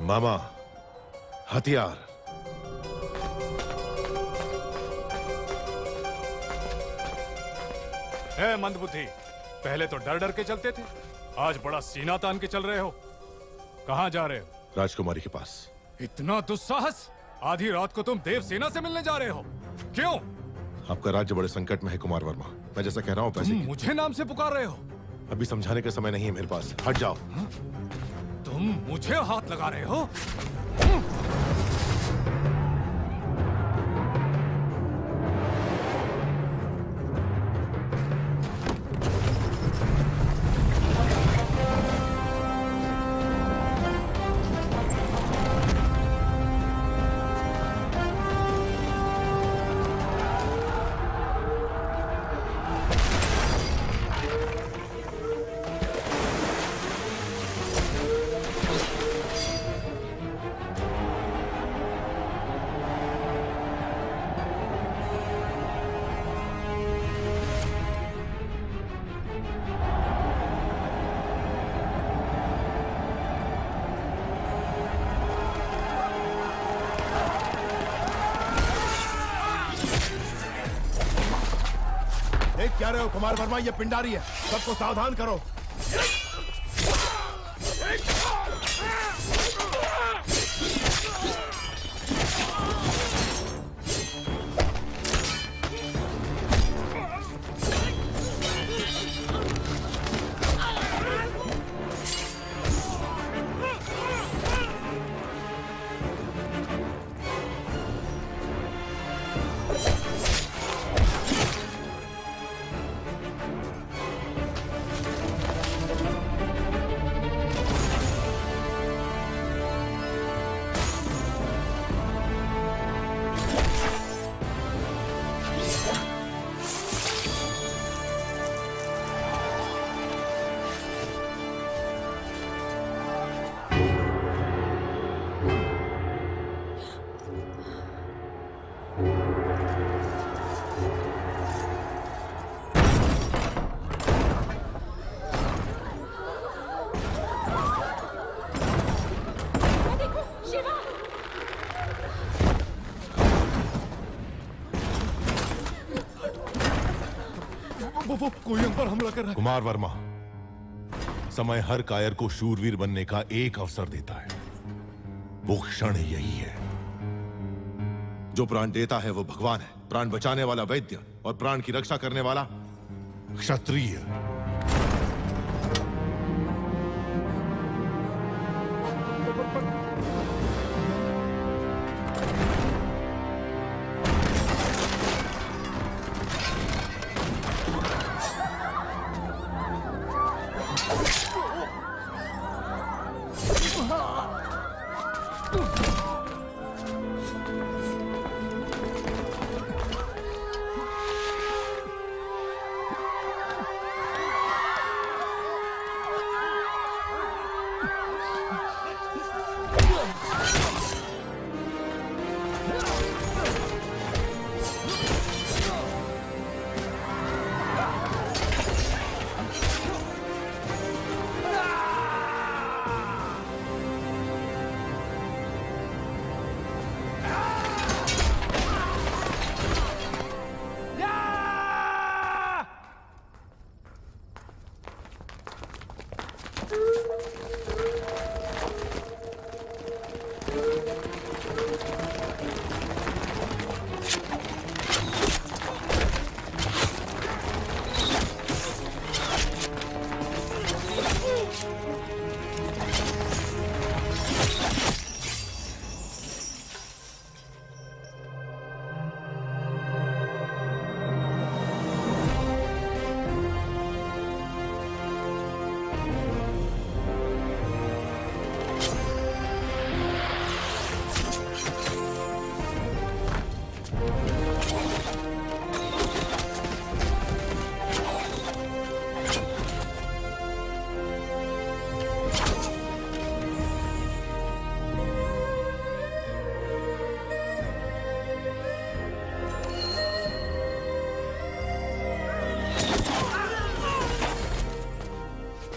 मामा, हथियार। है मंदबुद्धि, पहले तो डर डर के चलते थे, आज बड़ा सीना तान के चल रहे हो। कहां जा रहे हो? राजकुमारी के पास। इतना दुस्साहस! आधी रात को तुम देवसेना से मिलने जा रहे हो? क्यों? आपका राज्य बड़े संकट में है कुमार वर्मा। मैं जैसा कह रहा हूँ पैसे मुझे नाम से पुकार रहे हो? अभी समझाने का समय नहीं है मेरे पास। हट जाओ। तुम मुझे हाथ लगा रहे हो? क्या रहे हो कुमार वर्मा? ये पिंडारी है, सबको सावधान करो। वो कोई हम पर हमला कर रहा है। कुमार वर्मा, समय हर कायर को शूरवीर बनने का एक अवसर देता है। वो क्षण यही है। जो प्राण देता है वो भगवान है, प्राण बचाने वाला वैद्य और प्राण की रक्षा करने वाला क्षत्रिय।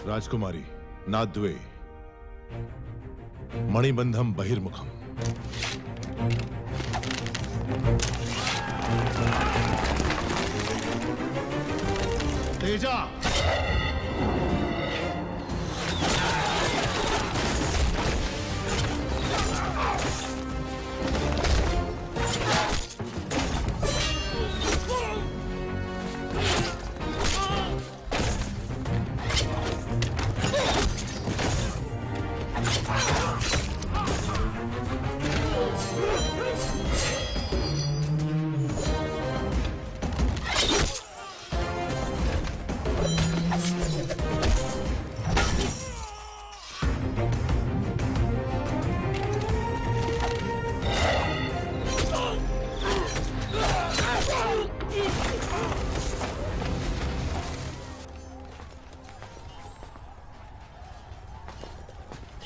राजकुमारी नाद्वे, मणिबंधम बहिर्मुखम। तेजा।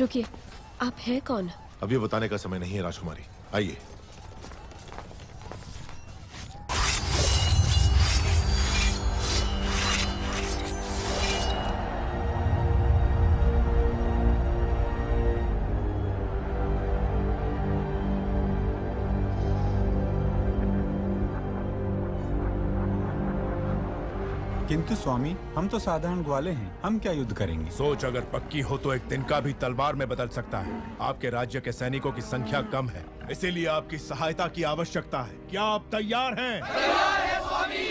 रुकिए, आप हैं कौन? अब ये बताने का समय नहीं है राजकुमारी, आइए। किंतु स्वामी, हम तो साधारण ग्वाले हैं, हम क्या युद्ध करेंगे? सोच अगर पक्की हो तो एक तिनका भी तलवार में बदल सकता है। आपके राज्य के सैनिकों की संख्या कम है, इसीलिए आपकी सहायता की आवश्यकता है। क्या आप तैयार हैं? तैयार हैं स्वामी।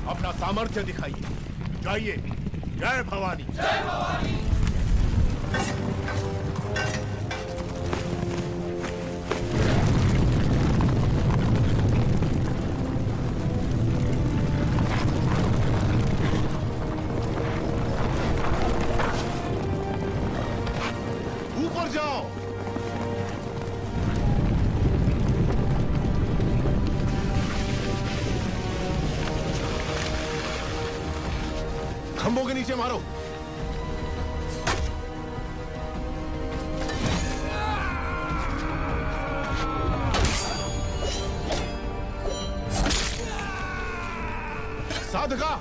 अपना सामर्थ्य दिखाइए। जाइए। जय भवानी। जय भवानी। ऊपर जाओ। नीचे मारो। साधका,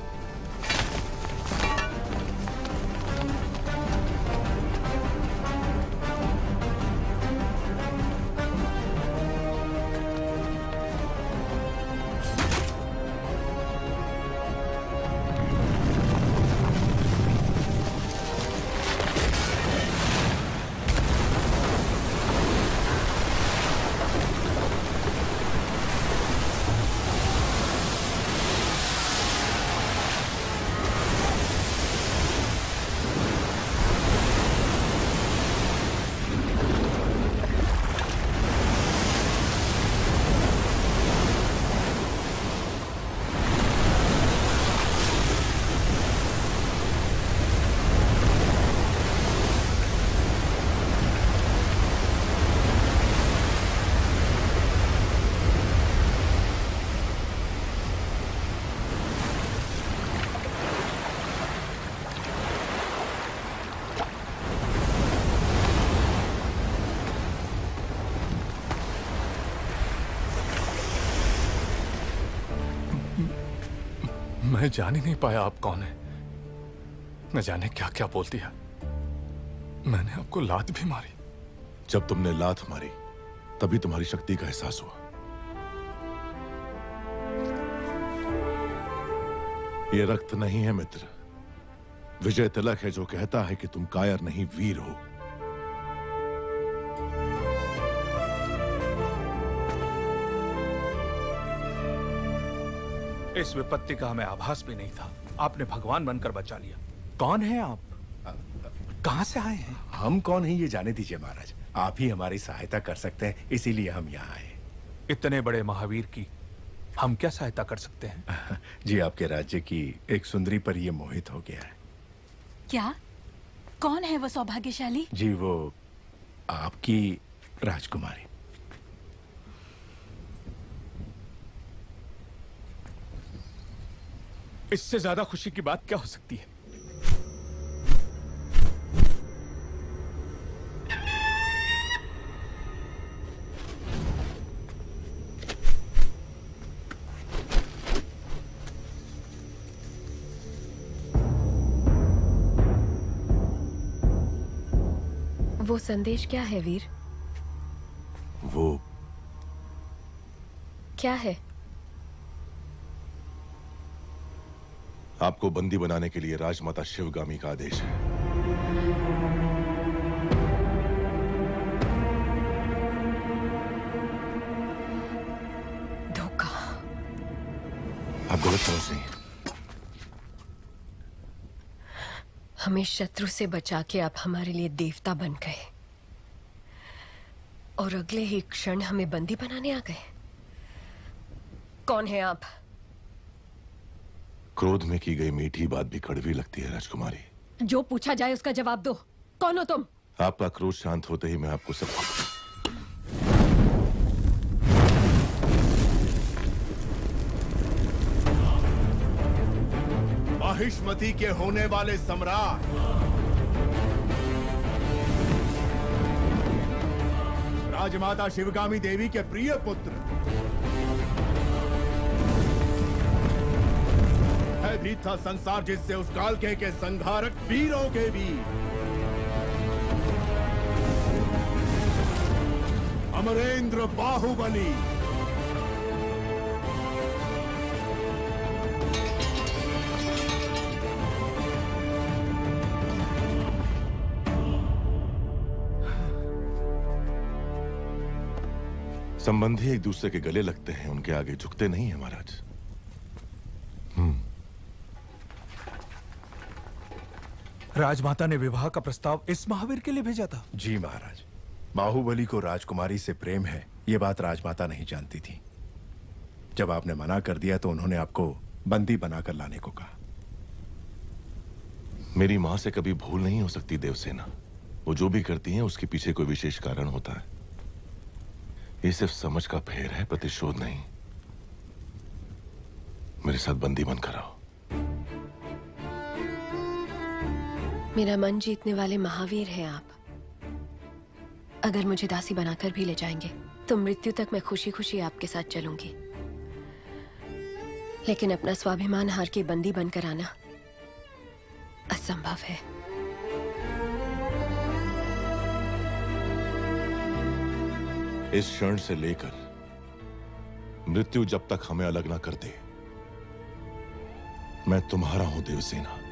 मैं जान ही नहीं पाया आप कौन है। न जाने क्या क्या बोल दिया। मैंने आपको लात भी मारी। जब तुमने लात मारी तभी तुम्हारी शक्ति का एहसास हुआ। ये रक्त नहीं है मित्र, विजय तिलक है जो कहता है कि तुम कायर नहीं वीर हो। इस विपत्ति का हमें आभास भी नहीं था। आपने भगवान बनकर बचा लिया। कौन है आप? कहां से आए हैं? हम कौन हैं ये जाने दीजिए महाराज। आप ही हमारी सहायता कर सकते हैं, इसीलिए हम यहाँ आए। इतने बड़े महावीर की हम क्या सहायता कर सकते हैं? जी, आपके राज्य की एक सुंदरी पर ये मोहित हो गया है। क्या? कौन है वो सौभाग्यशाली? जी, वो आपकी राजकुमारी। इससे ज्यादा खुशी की बात क्या हो सकती है? वो संदेश क्या है वीर? वो क्या है? आपको बंदी बनाने के लिए राजमाता शिवगामी का आदेश है। धोखा। आप गलत समझ रही हैं। हमें शत्रु से बचा के आप हमारे लिए देवता बन गए और अगले ही क्षण हमें बंदी बनाने आ गए। कौन है आप? क्रोध में की गई मीठी बात भी कड़वी लगती है राजकुमारी। जो पूछा जाए उसका जवाब दो। कौन हो तुम? आपका क्रोध शांत होते ही मैं आपको सब महिष्मती के होने वाले सम्राट, राजमाता शिवगामी देवी के प्रिय पुत्र, भी था संसार जिससे उस काल के संहारक वीरों के वीर, अमरेंद्र बाहुबली। संबंधी एक दूसरे के गले लगते हैं, उनके आगे झुकते नहीं है महाराज। राजमाता ने विवाह का प्रस्ताव इस महावीर के लिए भेजा था? जी महाराज, बाहुबली को राजकुमारी से प्रेम है ये बात राजमाता नहीं जानती थी। जब आपने मना कर दिया तो उन्होंने आपको बंदी बनाकर लाने को कहा। मेरी मां से कभी भूल नहीं हो सकती देवसेना। वो जो भी करती हैं उसके पीछे कोई विशेष कारण होता है। ये सिर्फ समझ का फेर है, प्रतिशोध नहीं। मेरे साथ बंदी बनकर आओ। मेरा मन जीतने वाले महावीर हैं आप। अगर मुझे दासी बनाकर भी ले जाएंगे तो मृत्यु तक मैं खुशी खुशी आपके साथ चलूंगी, लेकिन अपना स्वाभिमान हार के बंदी बनकर आना असंभव है। इस क्षण से लेकर मृत्यु जब तक हमें अलग ना कर दे, मैं तुम्हारा हूं देवसेना।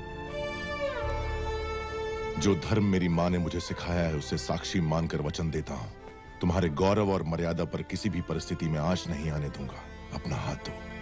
जो धर्म मेरी मां ने मुझे सिखाया है उसे साक्षी मानकर वचन देता हूं, तुम्हारे गौरव और मर्यादा पर किसी भी परिस्थिति में आंच नहीं आने दूंगा। अपना हाथ दो।